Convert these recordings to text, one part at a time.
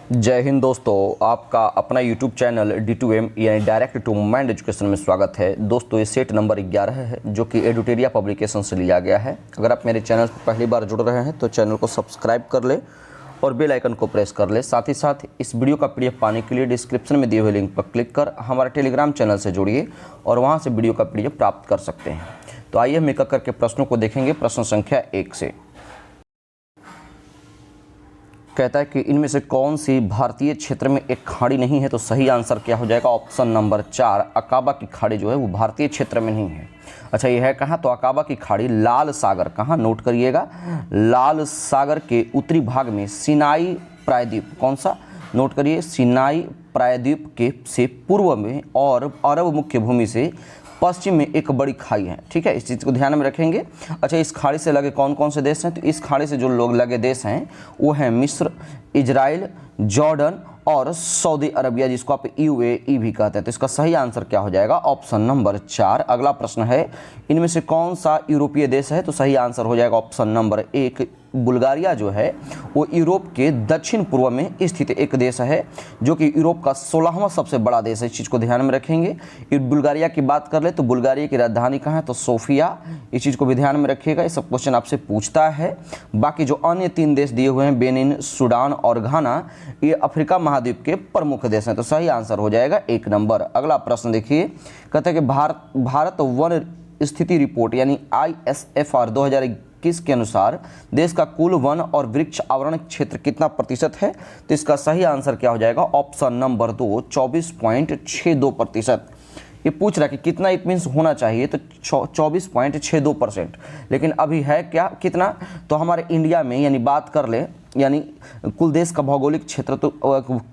जय हिंद दोस्तों, आपका अपना YouTube चैनल D2M यानी डायरेक्ट टू माइंड एजुकेशन में स्वागत है। दोस्तों ये सेट नंबर 11 है जो कि एडुटेरिया पब्लिकेशन से लिया गया है। अगर आप मेरे चैनल पर पहली बार जुड़ रहे हैं तो चैनल को सब्सक्राइब कर ले और बेल आइकन को प्रेस कर ले। साथ ही साथ इस वीडियो का PDF पाने के लिए डिस्क्रिप्शन में दिए हुए लिंक पर क्लिक कर हमारे टेलीग्राम चैनल से जुड़िए और वहाँ से वीडियो का PDF प्राप्त कर सकते हैं। तो आइए हम एक एक करके प्रश्नों को देखेंगे। प्रश्न संख्या 1 से कहता है कि इनमें से कौन सी भारतीय क्षेत्र में एक खाड़ी नहीं है। तो सही आंसर क्या हो जाएगा? ऑप्शन नंबर 4, अकाबा की खाड़ी जो है वो भारतीय क्षेत्र में नहीं है। अच्छा, ये है कहाँ? तो अकाबा की खाड़ी लाल सागर, कहाँ नोट करिएगा, लाल सागर के उत्तरी भाग में सिनाई प्रायद्वीप, कौन सा नोट करिए, सिनाई प्रायद्वीप के से पूर्व में और अरब मुख्य भूमि से पश्चिम में एक बड़ी खाई है। ठीक है, इस चीज़ को ध्यान में रखेंगे। अच्छा, इस खाड़ी से लगे कौन कौन से देश हैं? तो इस खाड़ी से जो लोग लगे देश हैं वो हैं मिस्र, इजराइल, जॉर्डन और सऊदी अरबिया, जिसको आप UAE भी कहते हैं। तो इसका सही आंसर क्या हो जाएगा? Option number 4। अगला प्रश्न है, इनमें से कौन सा यूरोपीय देश है? तो सही आंसर हो जाएगा ऑप्शन नंबर 1, बुल्गारिया जो है वो यूरोप के दक्षिण पूर्व में स्थित एक देश है जो कि यूरोप का 16वां सबसे बड़ा देश है। इस चीज़ को ध्यान में रखेंगे। बुल्गारिया की बात कर ले तो बुल्गारिया की राजधानी कहाँ है? तो सोफिया। इस चीज़ को भी ध्यान में रखिएगा, ये सब क्वेश्चन आपसे पूछता है। बाकी जो अन्य 3 देश दिए हुए हैं, बेनिन, सूडान और घाना, ये अफ्रीका महाद्वीप के प्रमुख देश हैं। तो सही आंसर हो जाएगा 1 नंबर। अगला प्रश्न देखिए, कहते हैं कि भारत वन स्थिति रिपोर्ट यानी ISFR 2021 के अनुसार देश का कुल वन और वृक्ष आवरण क्षेत्र कितना प्रतिशत है? तो इसका सही आंसर क्या हो जाएगा? Option number 2, 24.62%। ये पूछ रहा है कि कितना इट मीन्स होना चाहिए, तो 24.62%। लेकिन अभी है क्या, कितना? तो हमारे इंडिया में यानी बात कर ले, यानी कुल देश का भौगोलिक क्षेत्र तो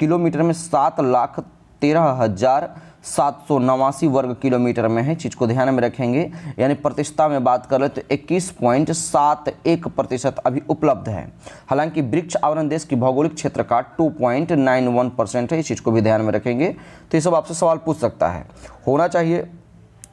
किलोमीटर में 7,13,789 वर्ग किलोमीटर में है। चीज़ को ध्यान में रखेंगे। यानी प्रतिशतता में बात कर ले तो 21.71% अभी उपलब्ध है। हालांकि वृक्ष आवरण देश की भौगोलिक क्षेत्र का 2.91% है। इस चीज़ को भी ध्यान में रखेंगे। तो ये सब आपसे सवाल पूछ सकता है। होना चाहिए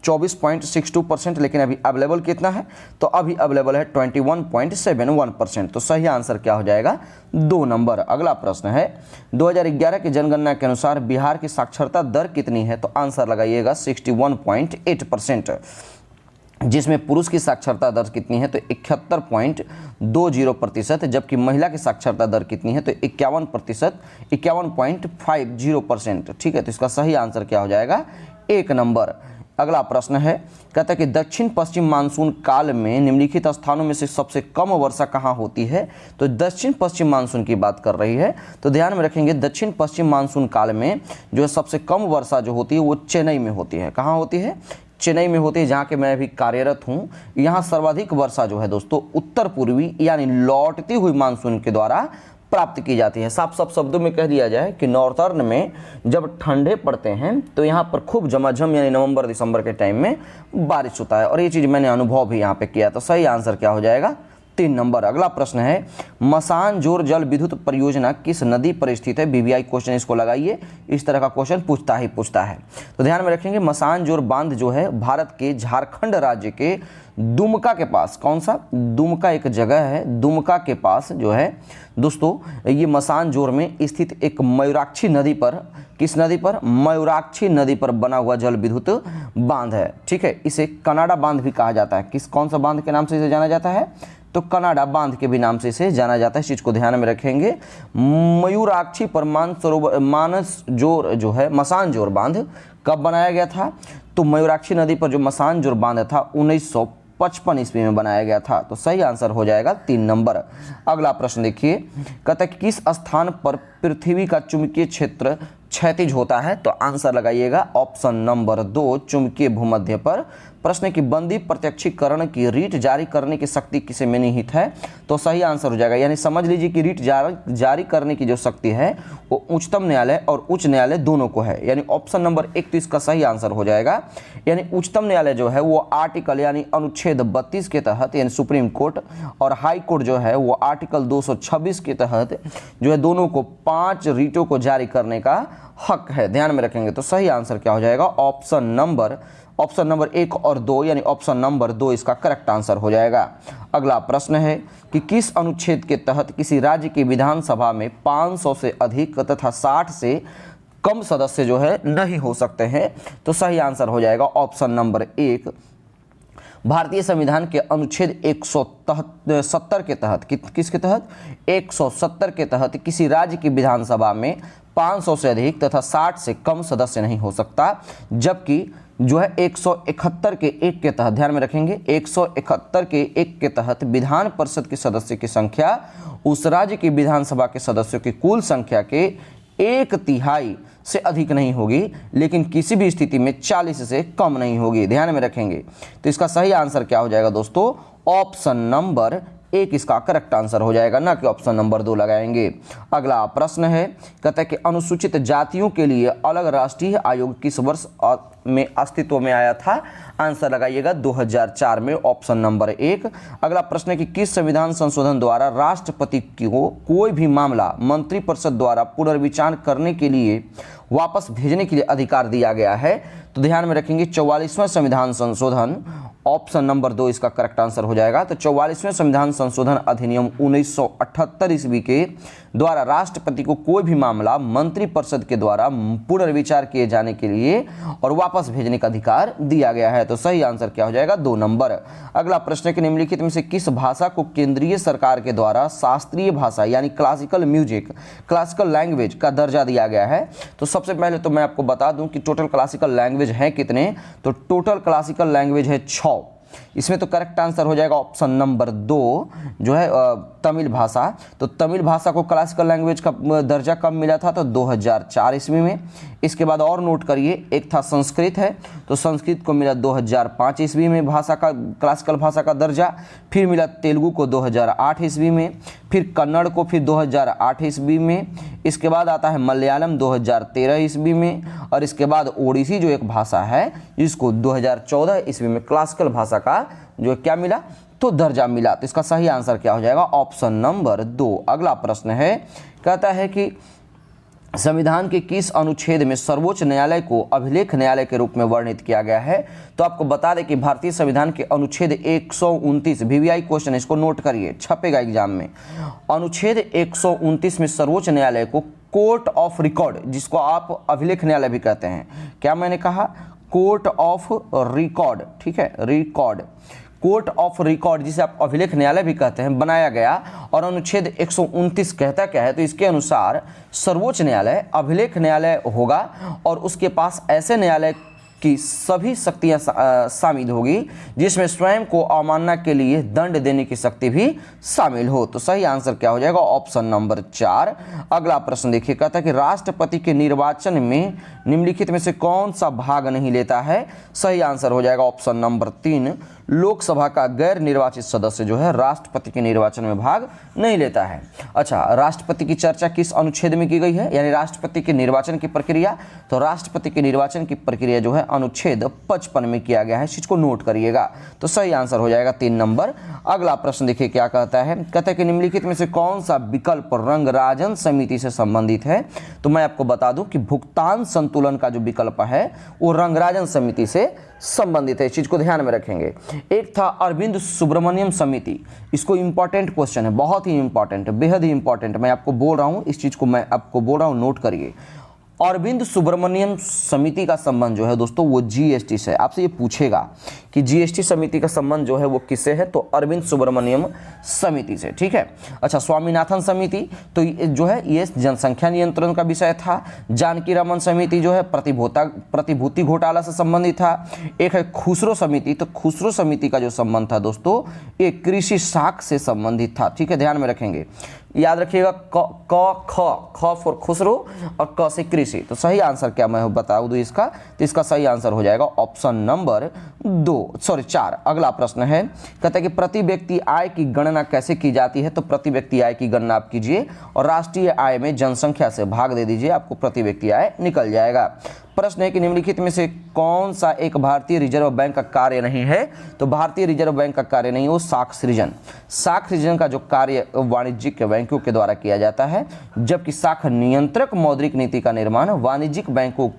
24.62%, लेकिन अभी अवेलेबल कितना है? तो अभी अवेलेबल है 21.71%। तो सही आंसर क्या हो जाएगा? 2 नंबर। अगला प्रश्न है, 2011 की जनगणना के अनुसार बिहार की साक्षरता दर कितनी है? तो आंसर लगाइएगा 61.8%। जिसमें पुरुष की साक्षरता दर कितनी है? तो 71.20%। जबकि महिला की साक्षरता दर कितनी है? तो 51%, ठीक है। तो इसका सही आंसर क्या हो जाएगा? 1 नंबर। अगला प्रश्न है, कहता है कि दक्षिण पश्चिम मानसून काल में निम्नलिखित स्थानों में से सबसे कम वर्षा कहाँ होती है? तो दक्षिण पश्चिम मानसून की बात कर रही है। तो ध्यान में रखेंगे, दक्षिण पश्चिम मानसून काल में जो है सबसे कम वर्षा जो होती है वो चेन्नई में होती है। कहाँ होती है? चेन्नई में होती है, जहाँ के मैं अभी कार्यरत हूँ। यहाँ सर्वाधिक वर्षा जो है दोस्तों उत्तर पूर्वी यानी लौटती हुई मानसून के द्वारा प्राप्त की जाती है। साफ साफ शब्दों में कह दिया जाए कि नॉर्थर्न में जब ठंडे पड़ते हैं तो यहाँ पर खूब झमाझम यानी नवंबर दिसंबर के टाइम में बारिश होता है, और ये चीज़ मैंने अनुभव भी यहाँ पे किया। तो सही आंसर क्या हो जाएगा? 3 नंबर। अगला प्रश्न है, मसानजोर जल विद्युत परियोजना किस नदी पर स्थित है? BBI क्वेश्चन इसको लगाइए, इस तरह का क्वेश्चन पूछता है। तो ध्यान में रखेंगे, मसानजोर बांध जो है भारत के झारखंड राज्य के दुमका के पास, कौन सा? दुमका एक जगह है, दुमका के पास जो है दोस्तों ये मसानजोर में स्थित एक मयूराक्षी नदी पर, किस नदी पर? मयूराक्षी नदी पर बना हुआ जल विद्युत बांध है। ठीक है, इसे कनाडा बांध भी कहा जाता है। कौन सा बांध के नाम से इसे जाना जाता है? तो कनाडा बांध के भी नाम से इसे जाना जाता है। इस चीज़ को ध्यान में रखेंगे। मयूराक्षी पर मानसरोवर जो है मसानजोर बांध कब बनाया गया था? तो मयूराक्षी नदी पर जो मसानजोर बांध था 1955 ईस्वी में बनाया गया था। तो सही आंसर हो जाएगा 3 नंबर। अगला प्रश्न देखिए, कहता है कि किस स्थान पर पृथ्वी का चुंबकीय क्षेत्र क्षैतिज होता है? तो आंसर लगाइएगा ऑप्शन नंबर 2, चुंबकीय भूमध्य पर। प्रश्न की बंदी प्रत्यक्षीकरण की रीट जारी करने की शक्ति किसे में निहित है? तो सही आंसर हो जाएगा, यानी समझ लीजिए कि रीट जारी करने की जो शक्ति है वो उच्चतम न्यायालय और उच्च न्यायालय दोनों को है। यानी ऑप्शन नंबर 1 तो इसका सही आंसर हो जाएगा। यानी उच्चतम न्यायालय जो है वो आर्टिकल यानी अनुच्छेद 32 के तहत, यानी सुप्रीम कोर्ट, और हाई कोर्ट जो है वो आर्टिकल 226 के तहत जो है दोनों को 5 रीटों को जारी करने का हक है। ध्यान में रखेंगे। तो सही आंसर क्या हो जाएगा? ऑप्शन नंबर ऑप्शन नंबर 1 और 2 यानी ऑप्शन नंबर 2 इसका करेक्ट आंसर हो जाएगा। अगला प्रश्न है कि किस अनुच्छेद के तहत किसी राज्य की विधानसभा में 500 से अधिक तथा 60 से कम सदस्य जो है नहीं हो सकते हैं? तो सही आंसर हो जाएगा ऑप्शन नंबर 1। भारतीय संविधान के अनुच्छेद 170 के तहत किसके तहत 170 के तहत किसी राज्य की विधानसभा में 500 से अधिक तथा 60 से कम सदस्य नहीं हो सकता, जबकि जो है 171 के 1 के तहत, ध्यान में रखेंगे 171 के 1 के तहत विधान परिषद के सदस्य की संख्या उस राज्य की विधानसभा के सदस्यों की कुल संख्या के 1/3 से अधिक नहीं होगी, लेकिन किसी भी स्थिति में 40 से कम नहीं होगी, ध्यान में रखेंगे। तो इसका सही आंसर क्या हो जाएगा दोस्तों? ऑप्शन नंबर 1 इसका करेक्ट आंसर हो जाएगा, ना कि ऑप्शन नंबर 2 लगाएंगे। अगला प्रश्न है, कहता है कि अनुसूचित जातियों के लिए अलग राष्ट्रीय आयोग किस वर्ष में अस्तित्व में आया था? आंसर लगाइएगा 2004 में, ऑप्शन नंबर 1। अगला प्रश्न है कि किस संविधान संशोधन द्वारा राष्ट्रपति को कोई भी मामला मंत्रिपरिषद द्वारा पुनर्विचार करने के लिए वापस भेजने के लिए अधिकार दिया गया है? तो ध्यान में रखेंगे 44वां संविधान संशोधन, ऑप्शन नंबर 2 इसका करेक्ट आंसर हो जाएगा। तो 44वें संविधान संशोधन अधिनियम 1978 ईस्वी के द्वारा राष्ट्रपति को कोई भी मामला मंत्रिपरिषद के द्वारा पुनर्विचार किए जाने के लिए और वापस भेजने का अधिकार दिया गया है। तो सही आंसर क्या हो जाएगा? 2 नंबर। अगला प्रश्न है कि निम्नलिखित में से किस भाषा को केंद्रीय सरकार के द्वारा शास्त्रीय भाषा यानी क्लासिकल म्यूजिक, क्लासिकल लैंग्वेज का दर्जा दिया गया है? तो सबसे पहले तो मैं आपको बता दूं कि टोटल क्लासिकल लैंग्वेज हैं कितने? तो टोटल क्लासिकल लैंग्वेज है 6। इसमें तो करेक्ट आंसर हो जाएगा ऑप्शन नंबर 2 जो है तमिल भाषा। तो तमिल भाषा को क्लासिकल लैंग्वेज का दर्जा कब मिला था? तो 2004 ईस्वी में। इसके बाद और नोट करिए, एक था संस्कृत है, तो संस्कृत को मिला 2005 ईस्वी में भाषा का, क्लासिकल भाषा का दर्जा। फिर मिला तेलुगु को 2008 ईस्वी में, फिर कन्नड़ को फिर 2008 ईस्वी में। इसके बाद आता है मलयालम 2013 ईस्वी में, और इसके बाद ओडिसी जो एक भाषा है इसको 2014 ईस्वी में क्लासिकल भाषा का जो क्या मिला? तो दर्जा मिला। तो इसका सही आंसर क्या हो जाएगा? Option number 2। अगला प्रश्न है, कहता है कि संविधान के किस अनुच्छेद में सर्वोच्च न्यायालय को अभिलेख न्यायालय के रूप में वर्णित किया गया है? तो आपको बता दें कि भारतीय संविधान के अनुच्छेद 129, वीवीआई क्वेश्चन, इसको नोट करिए, छपेगा एग्जाम में। अनुच्छेद 129 में सर्वोच्च न्यायालय को कोर्ट ऑफ रिकॉर्ड, जिसको आप अभिलेख न्यायालय भी कहते हैं, क्या मैंने कहा? कोर्ट ऑफ रिकॉर्ड, ठीक है, रिकॉर्ड, कोर्ट ऑफ रिकॉर्ड जिसे आप अभिलेख न्यायालय भी कहते हैं, बनाया गया। और अनुच्छेद 129 कहता क्या है? तो इसके अनुसार सर्वोच्च न्यायालय अभिलेख न्यायालय होगा और उसके पास ऐसे न्यायालय की सभी शक्तियां शामिल होगी जिसमें स्वयं को अवमानना के लिए दंड देने की शक्ति भी शामिल हो। तो सही आंसर क्या हो जाएगा? Option number 4। अगला प्रश्न देखिए, कहता है कि राष्ट्रपति के निर्वाचन में निम्नलिखित में से कौन सा भाग नहीं लेता है? सही आंसर हो जाएगा ऑप्शन नंबर 3। लोकसभा का गैर निर्वाचित सदस्य जो है राष्ट्रपति के निर्वाचन में भाग नहीं लेता है। अच्छा, राष्ट्रपति की चर्चा किस अनुच्छेद में की गई है, यानी राष्ट्रपति के निर्वाचन की प्रक्रिया? तो राष्ट्रपति के निर्वाचन की प्रक्रिया जो है अनुच्छेद 55 में किया गया है, इस चीज को नोट करिएगा। तो सही आंसर हो जाएगा 3 नंबर। अगला प्रश्न देखिए क्या कहता है, कहता है कि निम्नलिखित में से कौन सा विकल्प रंगराजन समिति से संबंधित है? तो मैं आपको बता दूं कि भुगतान संतुलन का जो विकल्प है वो रंगराजन समिति से संबंधित है, इस चीज को ध्यान में रखेंगे। एक था अरविंद सुब्रमण्यम समिति, इसको इंपॉर्टेंट क्वेश्चन है, बहुत ही इंपॉर्टेंट, बेहद ही इंपॉर्टेंट, मैं आपको बोल रहा हूं, इस चीज को मैं आपको बोल रहा हूं, नोट करिए। अरविंद सुब्रमण्यम समिति का संबंध जो है दोस्तों वो जीएसटी से, आपसे ये पूछेगा कि जीएसटी समिति का संबंध जो है वो किससे है? तो अरविंद सुब्रमण्यम समिति से, ठीक है। अच्छा, स्वामीनाथन समिति तो जो है ये जनसंख्या नियंत्रण का विषय था। जानकी रामन समिति जो है प्रतिभूति घोटाला से संबंधित था। एक है खुसरो समिति, तो खुसरो समिति का जो संबंध था दोस्तों ये कृषि साख से संबंधित था, ठीक है, ध्यान में रखेंगे, याद रखिएगा। ख फॉर खुसरो और क से कृषि। तो सही आंसर क्या मैं बता दूं इसका? तो इसका सही आंसर हो जाएगा ऑप्शन नंबर 4। अगला प्रश्न है, कहता है कि प्रति व्यक्ति आय की गणना कैसे की जाती है? तो प्रति व्यक्ति आय की गणना आप कीजिए और राष्ट्रीय आय में जनसंख्या से भाग दे दीजिए, आपको प्रति व्यक्ति आय निकल जाएगा। प्रश्न है कि निम्नलिखित में से कौन सा एक भारतीय रिजर्व बैंक का कार्य नहीं है? तो भारतीय रिजर्व बैंक का कार्य नहीं, वो साख सृजन। साख सृजन का जो कार्य वाणिज्यिक बैंकों के द्वारा किया जाता है, जबकि साख नियंत्रक मौद्रिक नीति का निर्माण वाणिज्यिक बैंकों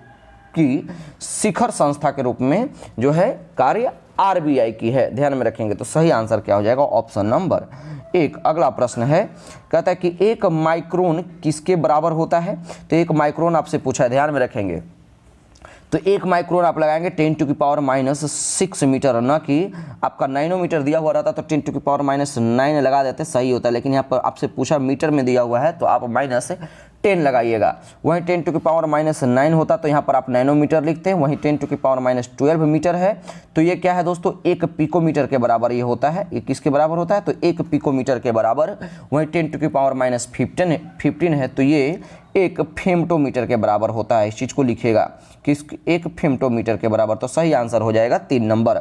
की शिखर संस्था के रूप में जो है कार्य आरबीआई की है, ध्यान में रखेंगे। तो सही आंसर क्या हो जाएगा? Option number 1। अगला प्रश्न है, कहता है कि 1 माइक्रोन किसके बराबर होता है? तो 1 माइक्रोन आपसे पूछा है, ध्यान में रखेंगे। तो 1 माइक्रोन आप लगाएंगे 10⁻⁻6 मीटर, न कि आपका नैनोमीटर दिया हुआ रहता तो 10⁻⁹ लगा देते, सही होता है। लेकिन यहाँ पर आपसे पूछा मीटर में दिया हुआ है तो आप -10 लगाइएगा। वहीं 10⁻⁹ होता तो यहाँ पर आप नैनोमीटर लिखते हैं, वहीं 10⁻12 मीटर है। तो ये क्या है दोस्तों? 1 पिकोमीटर के बराबर ये होता है। ये किसके बराबर होता है? तो 1 पिकोमीटर के बराबर। वहीं 10⁻⁻15 है तो ये 1 फेम्टोमीटर के बराबर होता है। इस चीज़ को लिखिएगा, किस 1 फेम्टोमीटर के बराबर। तो सही आंसर हो जाएगा 3 नंबर।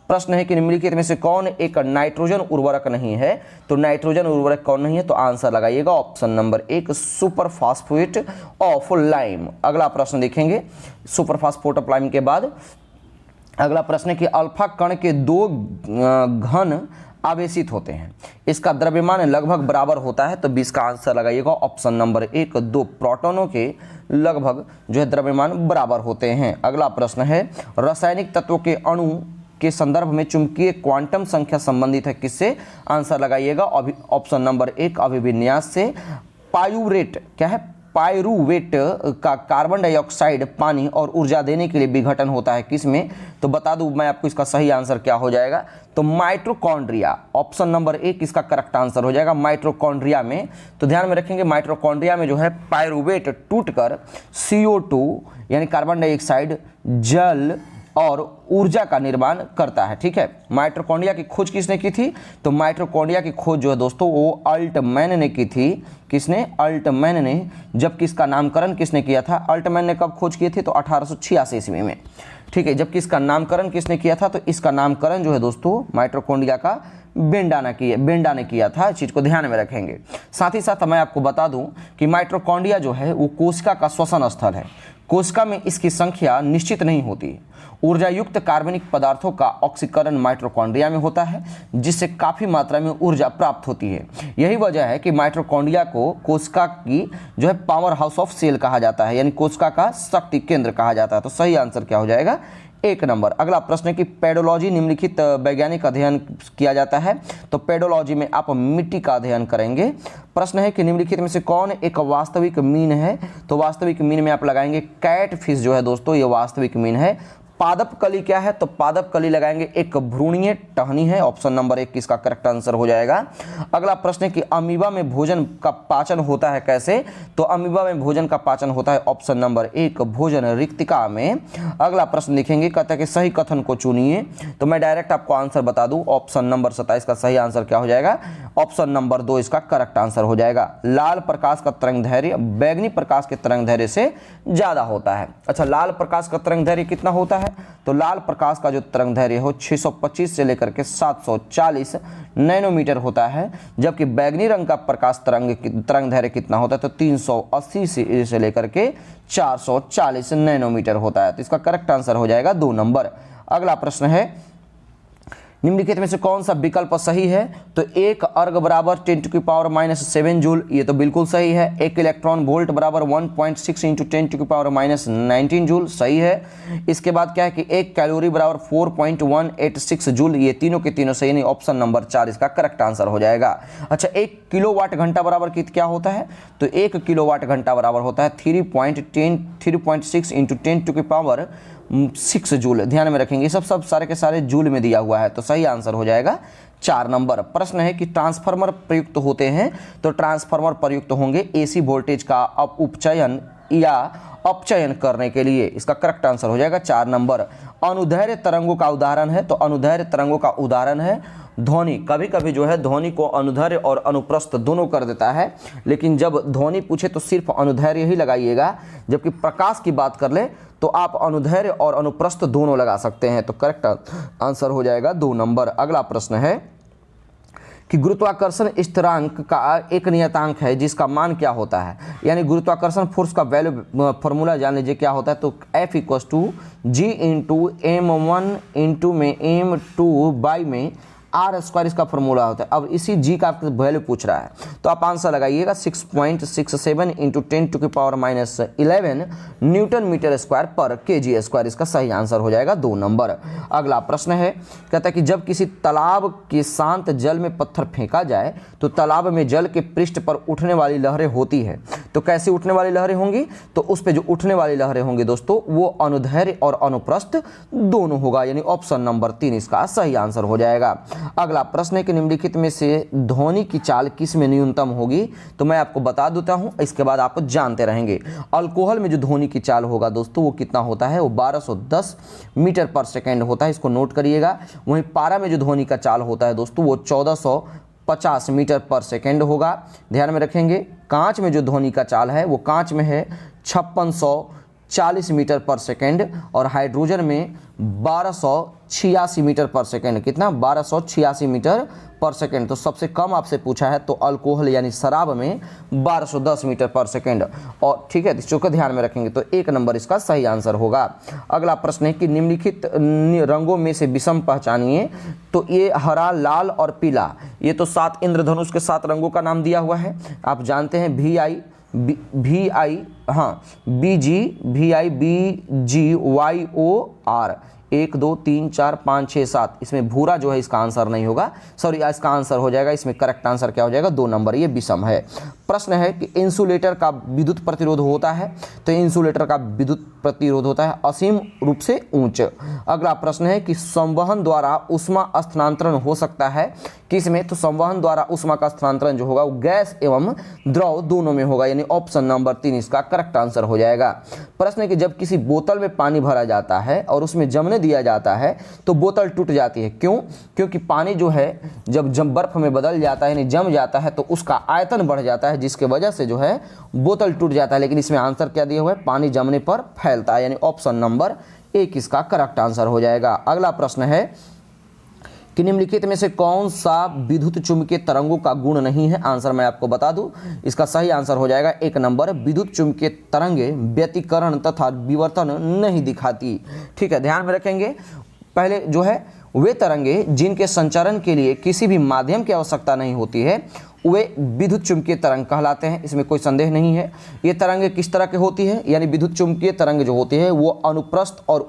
प्रश्न है कि निम्नलिखित में से कौन एक नाइट्रोजन उर्वरक नहीं है? तो नाइट्रोजन उर्वरक कौन नहीं है? तो आंसर लगाइएगा option number 1 super phosphate of lime. अगला प्रश्न देखेंगे, सुपर फास्फेट ऑफ लाइम के बाद अगला प्रश्न है कि अल्फा कण के 2 घन आवेशित होते हैं, इसका द्रव्यमान लगभग बराबर होता है। तो 20 का आंसर लगाइएगा ऑप्शन नंबर 1 2 प्रोटॉनों के लगभग जो है द्रव्यमान बराबर होते हैं। अगला प्रश्न है, रासायनिक तत्वों के अणु के संदर्भ में चुंबकीय क्वांटम संख्या संबंधित है, किससे? आंसर लगाइएगा ऑप्शन नंबर 1 अभिविन्यास से। पायुरेट क्या है? पायरुवेट का कार्बन डाइऑक्साइड पानी और ऊर्जा देने के लिए विघटन होता है, किसमें? तो बता दूं मैं आपको इसका सही आंसर क्या हो जाएगा? तो माइटोकॉन्ड्रिया, ऑप्शन नंबर 1 इसका करेक्ट आंसर हो जाएगा माइटोकॉन्ड्रिया में। तो ध्यान में रखेंगे माइटोकॉन्ड्रिया में जो है पायरुवेट टूटकर CO2 यानी कार्बन डाइऑक्साइड, जल और ऊर्जा का निर्माण करता है, ठीक है। माइटोकॉन्ड्रिया की खोज किसने की थी? तो माइटोकॉन्ड्रिया की खोज जो है दोस्तों वो अल्टमैन ने की थी। किसने? अल्टमैन ने। जबकि इसका नामकरण किसने किया था? अल्टमैन ने कब खोज की थी? तो 1886 ईस्वी में, ठीक है। जबकि इसका नामकरण किसने किया था? तो इसका नामकरण जो है दोस्तों माइटोकॉन्ड्रिया का बेंडा ने किया था। इस चीज़ को ध्यान में रखेंगे। साथ ही साथ मैं आपको बता दूं कि माइटोकॉन्ड्रिया जो है वो कोशिका का श्वसन स्थल है। कोशिका में इसकी संख्या निश्चित नहीं होती। ऊर्जा युक्त कार्बनिक पदार्थों का ऑक्सीकरण माइटोकॉन्ड्रिया में होता है, जिससे काफ़ी मात्रा में ऊर्जा प्राप्त होती है। यही वजह है कि माइटोकॉन्ड्रिया को कोशिका की जो है पावर हाउस ऑफ सेल कहा जाता है, यानी कोशिका का शक्ति केंद्र कहा जाता है। तो सही आंसर क्या हो जाएगा? 1 नंबर। अगला प्रश्न है कि पेडोलॉजी निम्नलिखित वैज्ञानिक अध्ययन किया जाता है। तो पेडोलॉजी में आप मिट्टी का अध्ययन करेंगे। प्रश्न है कि निम्नलिखित में से कौन एक वास्तविक मीन है? तो वास्तविक मीन में आप लगाएंगे कैट फिश जो है दोस्तों, ये वास्तविक मीन है। पादप कली क्या है? तो पादप कली लगाएंगे एक भ्रूणीय टहनी है। ऑप्शन नंबर 1 इसका करेक्ट आंसर हो जाएगा। अगला प्रश्न है कि अमीबा में भोजन का पाचन होता है कैसे? तो अमीबा में भोजन का पाचन होता है ऑप्शन नंबर 1 भोजन रिक्तिका में। अगला प्रश्न लिखेंगे, कहता है कि सही कथन को चुनिए। तो मैं डायरेक्ट आपको आंसर बता दूं, ऑप्शन नंबर 27 का सही आंसर क्या हो जाएगा? ऑप्शन नंबर 2 इसका करेक्ट आंसर हो जाएगा। लाल प्रकाश का तरंग दैर्घ्य बैंगनी प्रकाश के तरंग दैर्घ्य से ज्यादा होता है। अच्छा, लाल प्रकाश का तरंग दैर्घ्य कितना होता है? तो लाल प्रकाश का जो तरंग दैर्घ्य हो 625 से लेकर के 740 नैनोमीटर होता है, जबकि बैंगनी रंग का प्रकाश तरंग दैर्घ्य कितना होता है? तो 380 से लेकर के 440 नैनोमीटर होता है। तो इसका करेक्ट आंसर हो जाएगा 2 नंबर। अगला प्रश्न है, निम्नलिखित में से कौन सा विकल्प सही है? तो 1 अर्ग बराबर 10⁻⁻7 जूल, ये तो बिल्कुल सही है। 1 इलेक्ट्रॉन वोल्ट बराबर 1.6 × 10⁻⁻19 जूल, सही है। इसके बाद क्या है कि 1 कैलोरी बराबर 4.186 जूल, ये तीनों के तीनों सही नहीं। ऑप्शन नंबर 4 इसका करेक्ट आंसर हो जाएगा। अच्छा, 1 किलोवाट घंटा बराबर क्या होता है? तो 1 किलोवाट घंटा बराबर होता है 3.6 × 10⁻6 जूल। ध्यान में रखेंगे, सब सारे के सारे जूल में दिया हुआ है। तो सही आंसर हो जाएगा 4 नंबर। प्रश्न है कि ट्रांसफार्मर प्रयुक्त होते हैं। तो ट्रांसफार्मर प्रयुक्त होंगे AC वोल्टेज का उपचयन या अपचयन करने के लिए। इसका करेक्ट आंसर हो जाएगा 4 नंबर। अनुदैर्घ्य तरंगों का उदाहरण है। तो अनुदैर्घ्य तरंगों का उदाहरण है ध्वनि। कभी कभी जो है ध्वनि को अनुदैर्घ्य और अनुप्रस्थ दोनों कर देता है, लेकिन जब ध्वनि पूछे तो सिर्फ अनुदैर्घ्य ही लगाइएगा। जबकि प्रकाश की बात कर ले तो आप अनुदैर्घ्य और अनुप्रस्थ दोनों लगा सकते हैं। तो करेक्ट आंसर हो जाएगा 2 नंबर। अगला प्रश्न है कि गुरुत्वाकर्षण स्थिरांक का एक नियतांक है जिसका मान क्या होता है? यानी गुरुत्वाकर्षण फोर्स का वैल्यू फॉर्मूला जान लीजिए क्या होता है। तो F = G × M1 × में M2 by में आर स्क्वायर इसका फॉर्मूला होता है। अब इसी जी का वैल्यू पूछ रहा है तो आप आंसर लगाइएगा 6.67 इंटू 10⁻11 न्यूटन मीटर स्क्वायर पर केजी स्क्वायर। इसका सही आंसर हो जाएगा 2 नंबर। अगला प्रश्न है, कहता है कि जब किसी तालाब के शांत जल में पत्थर फेंका जाए तो तालाब में जल के पृष्ठ पर उठने वाली लहरें होती है। तो कैसे उठने वाली लहरें होंगी? तो उस पे जो उठने वाली लहरें होंगी दोस्तों वो अनुदैर्ध्य और अनुप्रस्थ दोनों होगा, यानी ऑप्शन नंबर 3 इसका सही आंसर हो जाएगा। अगला प्रश्न है कि निम्नलिखित में से ध्वनि की चाल किस में न्यूनतम होगी? तो मैं आपको बता देता हूं, इसके बाद आप जानते रहेंगे। अल्कोहल में जो ध्वनि की चाल होगा दोस्तों वो कितना होता है? वो 1210 मीटर पर सेकेंड होता है, इसको नोट करिएगा। वहीं पारा में जो ध्वनि का चाल होता है दोस्तों वो 1450 मीटर पर सेकेंड होगा, ध्यान में रखेंगे। कांच में जो ध्वनि का चाल है वो कांच में है 5640 मीटर पर सेकेंड और हाइड्रोजन में 1286 मीटर पर सेकेंड। कितना? 1286 मीटर पर सेकेंड। तो सबसे कम आपसे पूछा है तो अल्कोहल यानी शराब में 1210 मीटर पर सेकेंड। और ठीक है, इसको ध्यान में रखेंगे तो 1 नंबर इसका सही आंसर होगा। अगला प्रश्न है कि निम्नलिखित रंगों में से विषम पहचानिए। तो ये हरा, लाल और पीला, ये तो 7 इंद्रधनुष के 7 रंगों का नाम दिया हुआ है। आप जानते हैं VI, 1 2 3 4 5 6 7। इसमें भूरा जो है इसका आंसर नहीं होगा, सॉरी इसका आंसर हो जाएगा, इसमें करेक्ट आंसर क्या हो जाएगा? 2 नंबर, ये विषम है। प्रश्न है कि इंसुलेटर का विद्युत प्रतिरोध होता है। तो इंसुलेटर का विद्युत प्रतिरोध होता है असीम रूप से उच्च। अगला प्रश्न है कि संवहन द्वारा ऊष्मा स्थानांतरण हो सकता है किसमें? तो संवहन द्वारा ऊष्मा का स्थानांतरण जो होगा वो गैस एवं द्रव दोनों में होगा, यानी ऑप्शन नंबर 3 इसका करेक्ट आंसर हो जाएगा। प्रश्न है कि जब किसी बोतल में पानी भरा जाता है और उसमें जमने दिया जाता है तो बोतल टूट जाती है। क्यों? क्योंकि पानी जो है जब बर्फ में बदल जाता है यानी जम जाता है तो उसका आयतन बढ़ जाता है, जिसके वजह से जो है बोतल टूट जाता है। लेकिन इसमें आंसर क्या दिया हुआ है? पानी जमने पर फैलता है, यानी ऑप्शन नंबर 1 इसका करेक्ट आंसर हो जाएगा। अगला प्रश्न है कि निम्नलिखित में से कौन सा विद्युत चुंबकीय तरंगों का गुण नहीं है? आंसर मैं आपको बता दूं, इसका सही आंसर हो जाएगा 1 नंबर। विद्युत चुंबकीय तरंगे व्यतिकरण तथा विवर्तन नहीं दिखाती। ठीक है, ध्यान में रखेंगे। पहले जो है वे तरंगे जिनके संचारण के लिए किसी भी माध्यम की आवश्यकता नहीं होती है वे विद्युत चुंबकीय तरंग कहलाते हैं, इसमें कोई संदेह नहीं है। ये तरंगे किस तरह के होती है? यानी विद्युत चुंबकीय तरंग जो होती है वो अनुप्रस्थ और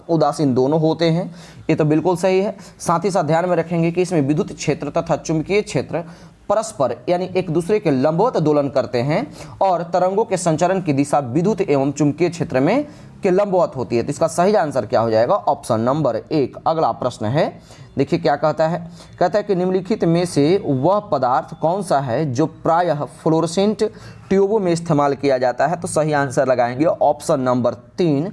उदासीन दोनों होते हैं, ये तो बिल्कुल सही है। साथ ही साथ ध्यान में रखेंगे कि इसमें विद्युत क्षेत्र तथा चुंबकीय क्षेत्र परस्पर यानी एक दूसरे के लंबवत दोलन करते हैं और तरंगों के संचरण की दिशा विद्युत एवं चुंबकीय क्षेत्र में के लंबवत होती है। तो इसका सही आंसर क्या हो जाएगा? Option number 1। अगला प्रश्न है, देखिए क्या कहता है। कहता है कि निम्नलिखित में से वह पदार्थ कौन सा है जो प्रायः फ्लोरोसेंट ट्यूबों में इस्तेमाल किया जाता है? तो सही आंसर लगाएंगे ऑप्शन नंबर 3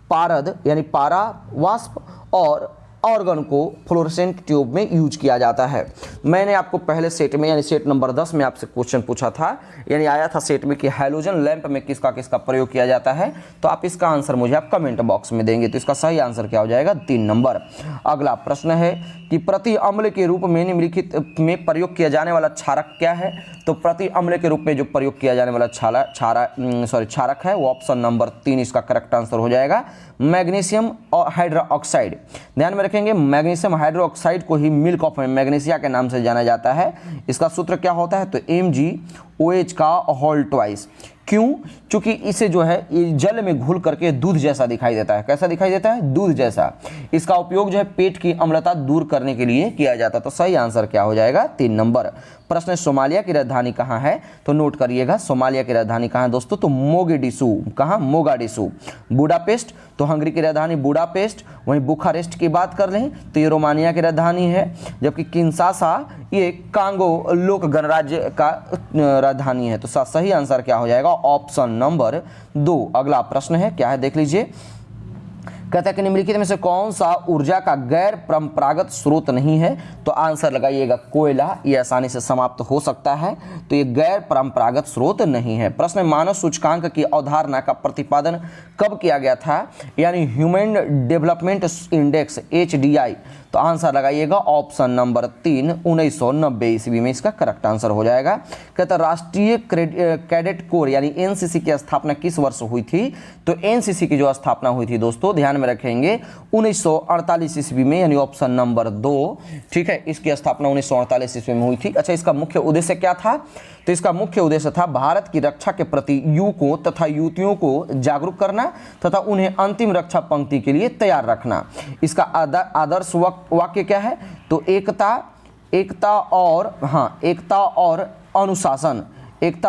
पारद यानी पारा वाष्प और ऑर्गन को फ्लोरोसेंट ट्यूब में यूज किया जाता है। मैंने आपको पहले सेट में यानी सेट नंबर 10 में आपसे क्वेश्चन पूछा था, यानी आया था सेट में कि हैलोजन लैंप में किसका किसका प्रयोग किया जाता है। तो आप इसका आंसर मुझे आप कमेंट बॉक्स में देंगे। तो इसका सही आंसर क्या हो जाएगा? 3 नंबर। अगला प्रश्न है कि प्रति अम्ल के रूप में निम्नलिखित में प्रयोग किया जाने वाला क्षारक क्या है? तो प्रति अम्ल के रूप में जो प्रयोग किया जाने वाला क्षारक है वो ऑप्शन नंबर 3 इसका करेक्ट आंसर हो जाएगा मैग्नीशियम और हाइड्रोक्साइड। ध्यान में रखेंगे मैग्नीशियम हाइड्रोक्साइड को ही मिल्क ऑफ मैग्नीशिया के नाम से जाना जाता है। इसका सूत्र क्या होता है? तो MgOH का होल ट्वाइस। क्यों? क्योंकि इसे जो है ये जल में घुल करके दूध जैसा दिखाई देता है। कैसा दिखाई देता है? दूध जैसा। इसका उपयोग जो है पेट की अम्लता दूर करने के लिए किया जाता है। तो सही आंसर क्या हो जाएगा? 3 नंबर। प्रश्न है सोमालिया की राजधानी कहाँ है? तो नोट करिएगा सोमालिया की राजधानी कहाँ है दोस्तों? तो मोगाडिशु। कहाँ? मोगाडिशु। बुडापेस्ट तो हंगरी की राजधानी बुडापेस्ट। वहीं बुखारेस्ट की बात कर लें तो ये रोमानिया की राजधानी है, जबकि किंशासा ये कांगो लोक गणराज्य का राजधानी है। तो सही आंसर क्या हो जाएगा? Option number 2। अगला प्रश्न है, क्या है देख लीजिए। कहता है कि निम्नलिखित में से कौन सा ऊर्जा का गैर परंपरागत स्रोत नहीं है? तो आंसर लगाइएगा कोयला, ये आसानी से समाप्त हो सकता है। तो ये गैर परंपरागत स्रोत नहीं है। प्रश्न है मानव सूचकांक की अवधारणा का प्रतिपादन कब किया गया था? यानी ह्यूमन डेवलपमेंट इंडेक्स HDI। तो आंसर लगाइएगा ऑप्शन नंबर 3 1990 ईस्वी में इसका करेक्ट आंसर हो जाएगा। कहता राष्ट्रीय कैडेट कोर यानी NCC की स्थापना किस वर्ष हुई थी? तो NCC की जो स्थापना हुई थी दोस्तों ध्यान में में रखेंगे 1948 ईस्वी में, यानी ऑप्शन नंबर 2, ठीक है। इसकी स्थापना 1948 ईस्वी में हुई थी। अच्छा, इसका मुख्य उद्देश्य क्या था? तो इसका मुख्य उद्देश्य था भारत की रक्षा के प्रति युवकों तथा युवतियों को जागरूक करना तथा उन्हें अंतिम रक्षा पंक्ति के लिए तैयार रखना। इसका आदर्श वाक्य क्या है? तो एकता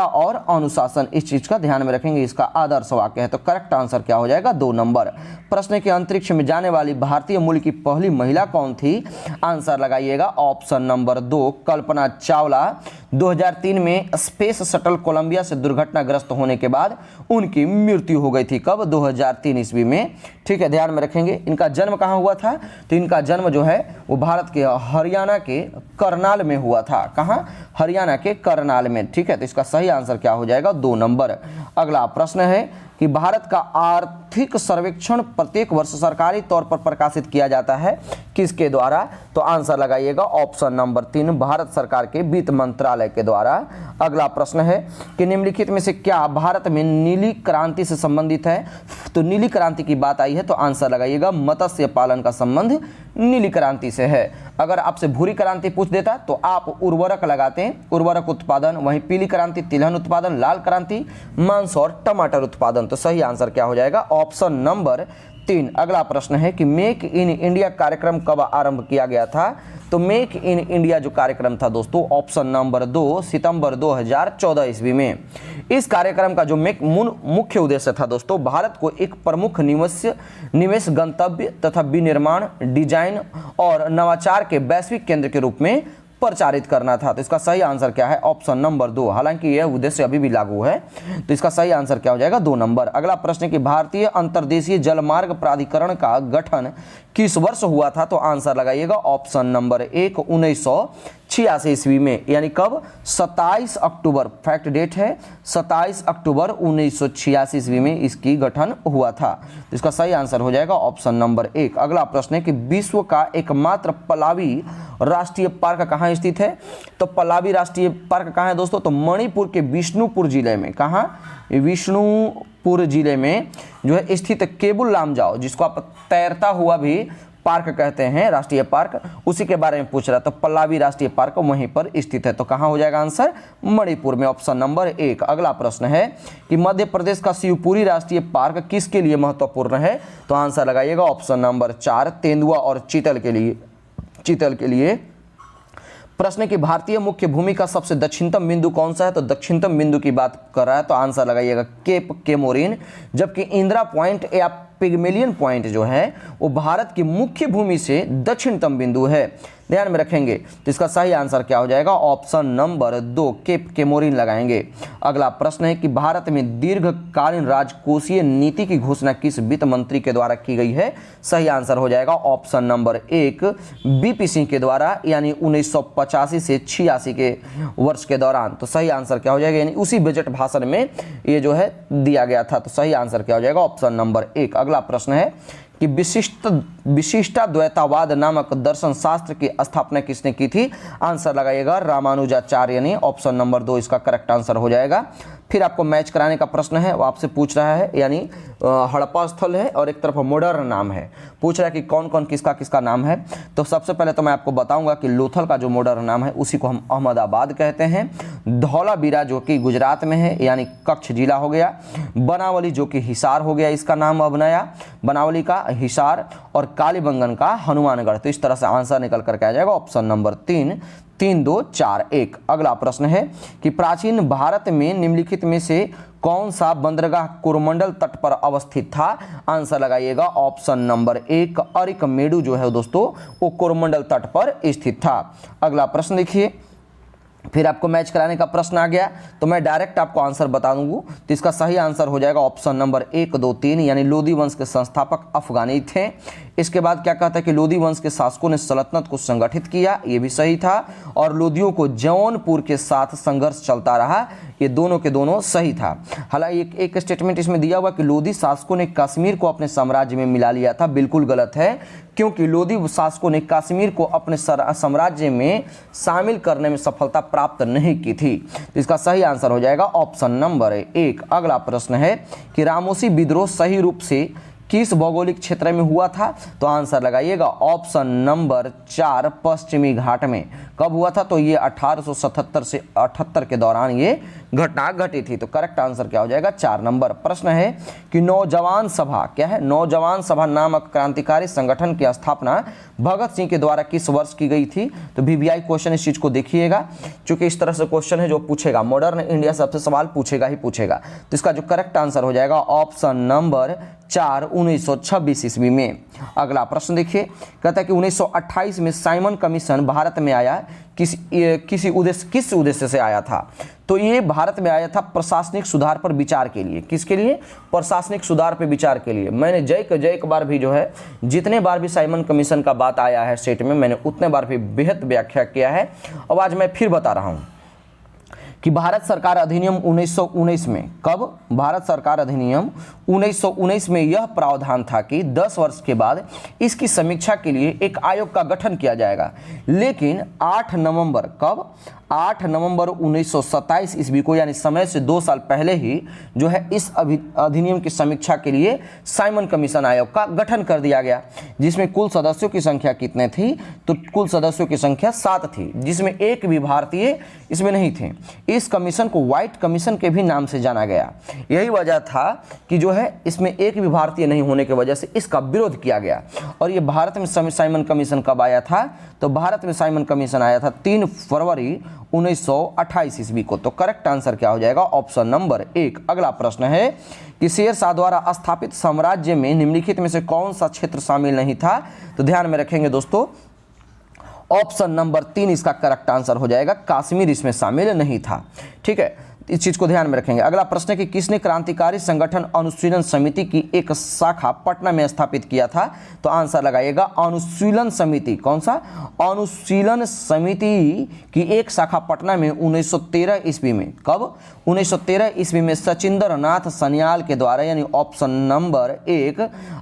और अनुशासन, इस चीज का ध्यान में रखेंगे। इसका आदर्श वाक्य है। तो करेक्ट आंसर क्या हो जाएगा? 2 नंबर। प्रश्न के अंतरिक्ष में जाने वाली भारतीय मूल की पहली महिला कौन थी? आंसर लगाइएगा ऑप्शन नंबर 2, कल्पना चावला। 2003 में स्पेस शटल कोलंबिया से दुर्घटनाग्रस्त होने के बाद उनकी मृत्यु हो गई थी। कब? 2003 ईस्वी में, ठीक है, ध्यान में रखेंगे। इनका जन्म कहाँ हुआ था? तो इनका जन्म जो है वो भारत के हरियाणा के करनाल में हुआ था। कहाँ? हरियाणा के करनाल में, ठीक है। तो इसका सही आंसर क्या हो जाएगा? 2 नंबर। अगला प्रश्न है कि भारत का आर्थिक सर्वेक्षण प्रत्येक वर्ष सरकारी तौर पर प्रकाशित किया जाता है, किसके द्वारा? तो आंसर लगाइएगा ऑप्शन नंबर 3, भारत सरकार के वित्त मंत्रालय के द्वारा। अगला प्रश्न है कि निम्नलिखित में से क्या भारत में नीली क्रांति से संबंधित है? तो नीली क्रांति की बात आई है तो आंसर लगाइएगा मत्स्य पालन का संबंध नीली क्रांति से है। अगर आपसे भूरी क्रांति पूछ देता तो आप उर्वरक लगाते हैं, उर्वरक उत्पादन। वहीं पीली क्रांति तिलहन उत्पादन, लाल क्रांति मांस और टमाटर उत्पादन। तो सही आंसर क्या हो जाएगा? Option number 3। अगला प्रश्न है कि मेक इन इंडिया कार्यक्रम कब आरंभ किया गया था? तो मेक इन इंडिया जो कार्यक्रम था दोस्तों, ऑप्शन नंबर 2, सितंबर 2014 ईस्वी में। इस कार्यक्रम का जो मुख्य उद्देश्य था दोस्तों, भारत को एक प्रमुख निवेश गंतव्य तथा विनिर्माण, डिजाइन और नवाचार के वैश्विक केंद्र के रूप में प्रचारित करना था। तो इसका सही आंसर क्या है? Option number 2। हालांकि यह उद्देश्य अभी भी लागू है। तो इसका सही आंसर क्या हो जाएगा? 2 नंबर। अगला प्रश्न है कि भारतीय अंतर्देशीय जलमार्ग प्राधिकरण का गठन किस वर्ष हुआ था? तो आंसर लगाइएगा ऑप्शन नंबर 1, 1986 ईस्वी में। यानी कब? 27 अक्टूबर, फैक्ट डेट है 27 अक्टूबर 1986 ईस्वी में इसकी गठन हुआ था। तो इसका सही आंसर हो जाएगा ऑप्शन नंबर 1। अगला प्रश्न है कि विश्व का एकमात्र पलावी राष्ट्रीय पार्क कहाँ स्थित है? तो पलावी राष्ट्रीय पार्क कहाँ है दोस्तों? तो मणिपुर के विष्णुपुर जिले में। कहाँ? विष्णुपुर जिले में जो है स्थित केबुल लामजाओ, जिसको आप तैरता हुआ भी पार्क कहते हैं, राष्ट्रीय पार्क, उसी के बारे में पूछ रहा। तो पल्लावी राष्ट्रीय पार्क वहीं पर स्थित है। तो कहाँ हो जाएगा आंसर? मणिपुर में, ऑप्शन नंबर 1। अगला प्रश्न है कि मध्य प्रदेश का शिवपुरी राष्ट्रीय पार्क किसके लिए महत्वपूर्ण है? तो आंसर लगाइएगा ऑप्शन नंबर 4, तेंदुआ और चीतल के लिए। प्रश्न की भारतीय मुख्य भूमि का सबसे दक्षिणतम बिंदु कौन सा है? तो दक्षिणतम बिंदु की बात कर रहा है तो आंसर लगाइएगा केप केमोरिन। जबकि इंदिरा पॉइंट या पिग्मेलियन पॉइंट जो है वो भारत की मुख्य भूमि से दक्षिणतम बिंदु है, ध्यान में रखेंगे। तो इसका सही आंसर क्या हो जाएगा? ऑप्शन नंबर 2, केप केमोरिन लगाएंगे। अगला प्रश्न है कि भारत में दीर्घकालीन राजकोषीय नीति की घोषणा किस वित्त मंत्री के द्वारा की गई है? सही आंसर हो जाएगा ऑप्शन नंबर 1, बीपी सिंह के द्वारा, यानी 1985 से 86 के वर्ष के दौरान। तो सही आंसर क्या हो जाएगा? यानी उसी बजट भाषण में ये जो है दिया गया था। तो सही आंसर क्या हो जाएगा? Option number 1। अगला प्रश्न है कि विशिष्टाद्वैतवाद नामक दर्शन शास्त्र की स्थापना किसने की थी? आंसर लगाइएगा रामानुजाचार्य ने, ऑप्शन नंबर 2 इसका करेक्ट आंसर हो जाएगा। फिर आपको मैच कराने का प्रश्न है, वो आपसे पूछ रहा है, यानी हड़प्पा स्थल है और एक तरफ मॉडर्न नाम है, पूछ रहा है कि कौन कौन किसका किसका नाम है। तो सबसे पहले तो मैं आपको बताऊंगा कि लोथल का जो मॉडर्न नाम है उसी को हम अहमदाबाद कहते हैं। धौलावीरा जो कि गुजरात में है, यानी कच्छ जिला हो गया। बनावली जो कि हिसार हो गया, इसका नाम अब नया, बनावली का हिसार। और कालीबंगन का हनुमानगढ़। तो इस तरह से आंसर निकल करके आ जाएगा ऑप्शन नंबर 3, 3, 2, 4, 1। अगला प्रश्न है कि प्राचीन भारत में निम्नलिखित में से कौन सा बंदरगाह कोरोमंडल तट पर अवस्थित था? आंसर लगाइएगा ऑप्शन नंबर 1, अरिकमेडु जो है दोस्तों वो कोरोमंडल तट पर स्थित था। अगला प्रश्न देखिए, फिर आपको मैच कराने का प्रश्न आ गया तो मैं डायरेक्ट आपको आंसर बता दूंगा। तो इसका सही आंसर हो जाएगा ऑप्शन नंबर 1, 2, 3, यानी लोदी वंश के संस्थापक अफगानी थे। इसके बाद क्या कहता है कि लोदी वंश के शासकों ने सल्तनत को संगठित किया, ये भी सही था। और लोदियों को जौनपुर के साथ संघर्ष चलता रहा, ये दोनों के दोनों सही था। हालांकि एक स्टेटमेंट इसमें दिया हुआ कि लोदी शासकों ने कश्मीर को अपने साम्राज्य में मिला लिया था, बिल्कुल गलत है, क्योंकि लोदी शासकों ने कश्मीर को अपने साम्राज्य में शामिल करने में सफलता प्राप्त नहीं की थी। तो इसका सही आंसर हो जाएगा ऑप्शन नंबर 1। अगला प्रश्न है कि रामोसी विद्रोह सही रूप से किस भौगोलिक क्षेत्र में हुआ था? तो आंसर लगाइएगा ऑप्शन नंबर 4 पश्चिमी घाट में। कब हुआ था? तो ये 1877 से 78 के दौरान ये घटना घटी थी। तो करेक्ट आंसर क्या हो जाएगा? 4 नंबर। प्रश्न है कि नौजवान सभा क्या है? नौजवान सभा नामक क्रांतिकारी संगठन की स्थापना भगत सिंह के द्वारा किस वर्ष की गई थी? तो VVI क्वेश्चन इस चीज को देखिएगा, क्योंकि इस तरह से क्वेश्चन है जो पूछेगा, मॉडर्न इंडिया से आपसे सवाल पूछेगा ही पूछेगा। तो इसका जो करेक्ट आंसर हो जाएगा ऑप्शन नंबर 4 1926 ईस्वी में। अगला प्रश्न देखिए, कहता है कि 1928 में साइमन कमीशन भारत में आया, किस उद्देश्य से आया था? तो ये भारत में आया था प्रशासनिक सुधार पर विचार के लिए। किसके लिए? प्रशासनिक सुधार पर विचार के लिए। मैंने जय बार भी जो है, जितने बार भी साइमन कमीशन का बात आया है सेट में, मैंने उतने बार भी बेहद व्याख्या किया है। अब आज मैं फिर बता रहा हूं कि भारत सरकार अधिनियम 1919 में, कब? भारत सरकार अधिनियम 1919 में यह प्रावधान था कि 10 वर्ष के बाद इसकी समीक्षा के लिए एक आयोग का गठन किया जाएगा। लेकिन 8 नवंबर, कब? 8 नवंबर 1927 ईस्वी को, यानी समय से 2 साल पहले ही जो है इस अधिनियम की समीक्षा के लिए साइमन कमीशन आयोग का गठन कर दिया गया, जिसमें कुल सदस्यों की संख्या कितने थी? तो कुल सदस्यों की संख्या 7 थी, जिसमें एक भी भारतीय इसमें नहीं थे। इस कमीशन को व्हाइट कमीशन के भी नाम से जाना गया। यही वजह था कि जो है इसमें एक भी भारतीय नहीं होने की वजह से इसका विरोध किया गया। और ये भारत में साइमन कमीशन कब आया था? तो भारत में साइमन कमीशन आया था 3 फरवरी 1928 ईस्वी को। तो करेक्ट आंसर क्या हो जाएगा? Option number 1। अगला प्रश्न है कि शेर शाह द्वारा स्थापित साम्राज्य में निम्नलिखित में से कौन सा क्षेत्र शामिल नहीं था? तो ध्यान में रखेंगे दोस्तों, ऑप्शन नंबर 3 इसका करेक्ट आंसर हो जाएगा। कश्मीर इसमें शामिल नहीं था। ठीक है, इस चीज को ध्यान में रखेंगे। अगला प्रश्न है कि किसने क्रांतिकारी संगठन अनुशीलन समिति की एक शाखा पटना में स्थापित किया था? तो आंसर लगाइएगा अनुशीलन समिति। कौन सा? अनुशीलन समिति की एक शाखा पटना में 1913 ईस्वी में। कब? 1913 ईस्वी में सचिंद्र नाथ सन्याल के द्वारा, यानी ऑप्शन नंबर 1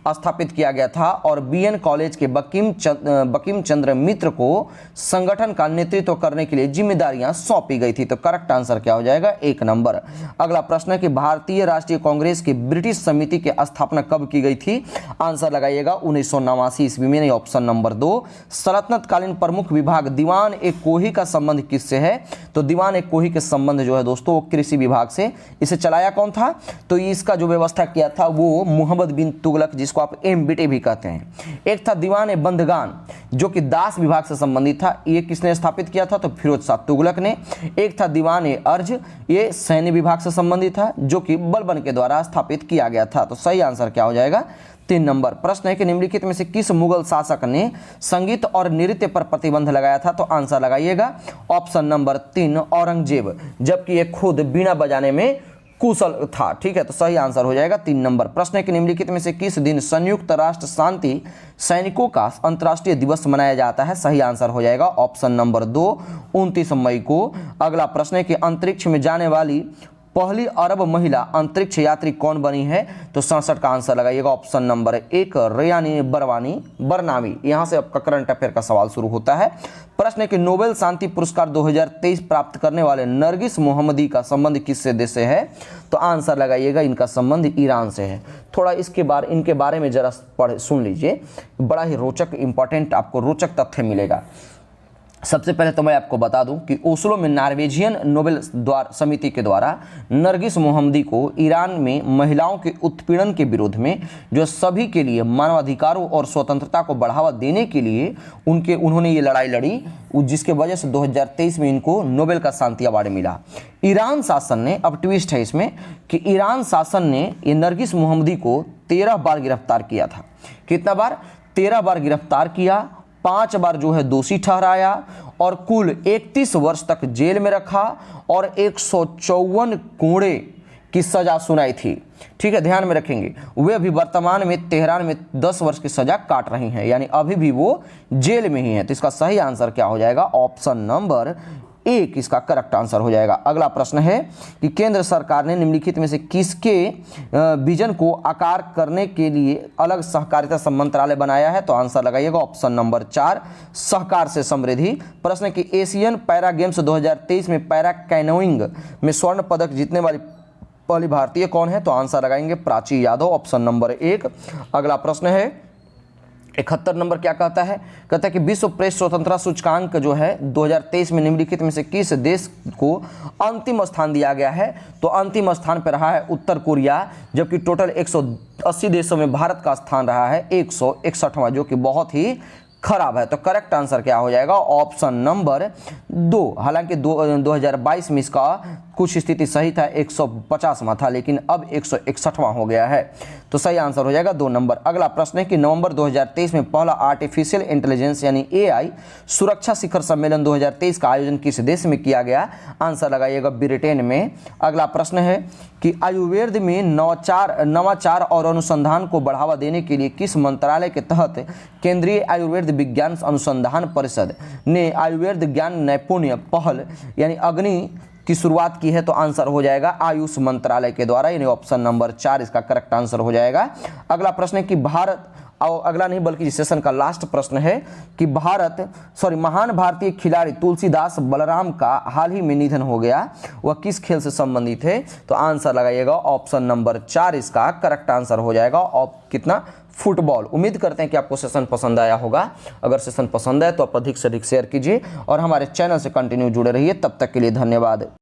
स्थापित किया गया था। और BN कॉलेज के बंकिम चंद्र मित्र को संगठन का नेतृत्व करने के लिए जिम्मेदारियां सौंपी गई थी। तो करेक्ट आंसर क्या हो जाएगा? 1 नंबर। अगला प्रश्न है कि भारतीय राष्ट्रीय कांग्रेस की ब्रिटिश समिति की स्थापना कब की गई थी? आंसर लगाइएगा 1989 ईस्वी में, ऑप्शन नंबर 2। सल्तनत कालीन प्रमुख विभाग दीवान ए कोही का संबंध किससे है? तो दीवान ए कोही के संबंध जो है दोस्तों वो कृषि विभाग से। इसे चलाया कौन था? तो इसका जो व्यवस्था किया था वो मोहम्मद बिन तुगलक, जिसको आप MBT भी कहते हैं। एक था दीवान ए बंदगान जो कि दास विभाग से संबंधित था। ये किसने स्थापित किया था? तो फिरोज शाह तुगलक ने। एक था दीवान ए अर्ज, ये सैन्य विभाग से संबंधित था, जो कि बलबन के द्वारा स्थापित किया गया था। तो सही आंसर क्या हो जाएगा? 3 नंबर। प्रश्न है कि निम्नलिखित में से किस मुगल शासक ने संगीत और नृत्य पर प्रतिबंध लगाया था? तो आंसर लगाइएगा ऑप्शन नंबर 3 औरंगजेब, जबकि ये खुद बीना बजाने में कुशल था। ठीक है, तो सही आंसर हो जाएगा 3 नंबर। प्रश्न है कि निम्नलिखित में से किस दिन संयुक्त राष्ट्र शांति सैनिकों का अंतर्राष्ट्रीय दिवस मनाया जाता है? सही आंसर हो जाएगा ऑप्शन नंबर 2 29 मई को। अगला प्रश्न है कि अंतरिक्ष में जाने वाली पहली अरब महिला अंतरिक्ष यात्री कौन बनी है? तो 67 का आंसर लगाइएगा ऑप्शन नंबर 1 रेयानी बरनामी। यहां से आपका करंट अफेयर का सवाल शुरू होता है। प्रश्न है कि नोबेल शांति पुरस्कार 2023 प्राप्त करने वाले नरगिस मोहम्मदी का संबंध किस देश से है? तो आंसर लगाइएगा इनका संबंध ईरान से है। थोड़ा इनके बारे में जरा सुन लीजिए, बड़ा ही रोचक इंपॉर्टेंट आपको रोचक तथ्य मिलेगा। सबसे पहले तो मैं आपको बता दूं कि ओस्लो में नॉर्वेजियन नोबेल समिति के द्वारा नरगिस मोहम्मदी को ईरान में महिलाओं के उत्पीड़न के विरोध में जो सभी के लिए मानवाधिकारों और स्वतंत्रता को बढ़ावा देने के लिए उन्होंने ये लड़ाई लड़ी, जिसके वजह से 2023 में इनको नोबेल का शांति अवार्ड मिला। ईरान शासन ने, अब ट्विस्ट है इसमें कि ईरान शासन ने ये नरगिस मोहम्मदी को 13 बार गिरफ्तार किया था। कितना बार? 13 बार गिरफ्तार किया, 5 बार जो है दोषी ठहराया और कुल 31 वर्ष तक जेल में रखा और 154 कोड़े की सजा सुनाई थी। ठीक है, ध्यान में रखेंगे। वे अभी वर्तमान में तेहरान में 10 वर्ष की सजा काट रही हैं, यानी अभी भी वो जेल में ही है। तो इसका सही आंसर क्या हो जाएगा? ऑप्शन नंबर 1 इसका करेक्ट आंसर हो जाएगा। अगला प्रश्न है कि केंद्र सरकार ने निम्नलिखित में से किसके विजन को आकार करने के लिए अलग सहकारिता मंत्रालय बनाया है? तो आंसर लगाइएगा ऑप्शन नंबर 4 सहकार से समृद्धि। प्रश्न है कि एशियन पैरा गेम्स 2023 में पैरा कैनोइंग में स्वर्ण पदक जीतने वाली पहली भारतीय कौन है? तो आंसर लगाएंगे प्राची यादव, ऑप्शन नंबर 1। अगला प्रश्न है 71 नंबर, क्या कहता है? कहता है कि विश्व प्रेस स्वतंत्रता सूचकांक जो है 2023 में निम्नलिखित में से किस देश को अंतिम स्थान दिया गया है? तो अंतिम स्थान पर रहा है उत्तर कोरिया, जबकि टोटल 180 देशों में भारत का स्थान रहा है 161वां, जो कि बहुत ही खराब है। तो करेक्ट आंसर क्या हो जाएगा? Option number 2। हालांकि 2022 में इसका कुछ स्थिति सही था, 150वां था, लेकिन अब 161वां हो गया है। तो सही आंसर हो जाएगा 2 नंबर। अगला प्रश्न है कि नवंबर 2023 में पहला आर्टिफिशियल इंटेलिजेंस यानी AI सुरक्षा शिखर सम्मेलन 2023 का आयोजन किस देश में किया गया? आंसर लगाइएगा ब्रिटेन में। अगला प्रश्न है कि आयुर्वेद में नवाचार और अनुसंधान को बढ़ावा देने के लिए किस मंत्रालय के तहत केंद्रीय आयुर्वेद विज्ञान अनुसंधान परिषद ने आयुर्वेद ज्ञान नैपुण्य पहल यानी अग्नि की शुरुआत की है? तो आंसर हो जाएगा आयुष मंत्रालय के द्वारा, यानी ऑप्शन नंबर 4 इसका करेक्ट आंसर हो जाएगा। अगला प्रश्न है कि अगला नहीं बल्कि सेशन का लास्ट प्रश्न है कि महान भारतीय खिलाड़ी तुलसीदास बलराम का हाल ही में निधन हो गया, वह किस खेल से संबंधित है? तो आंसर लगाइएगा ऑप्शन नंबर 4 इसका करेक्ट आंसर हो जाएगा। और कितना? फुटबॉल। उम्मीद करते हैं कि आपको सेशन पसंद आया होगा। अगर सेशन पसंद आए तो आप अधिक से अधिक शेयर कीजिए और हमारे चैनल से कंटिन्यू जुड़े रहिए। तब तक के लिए धन्यवाद।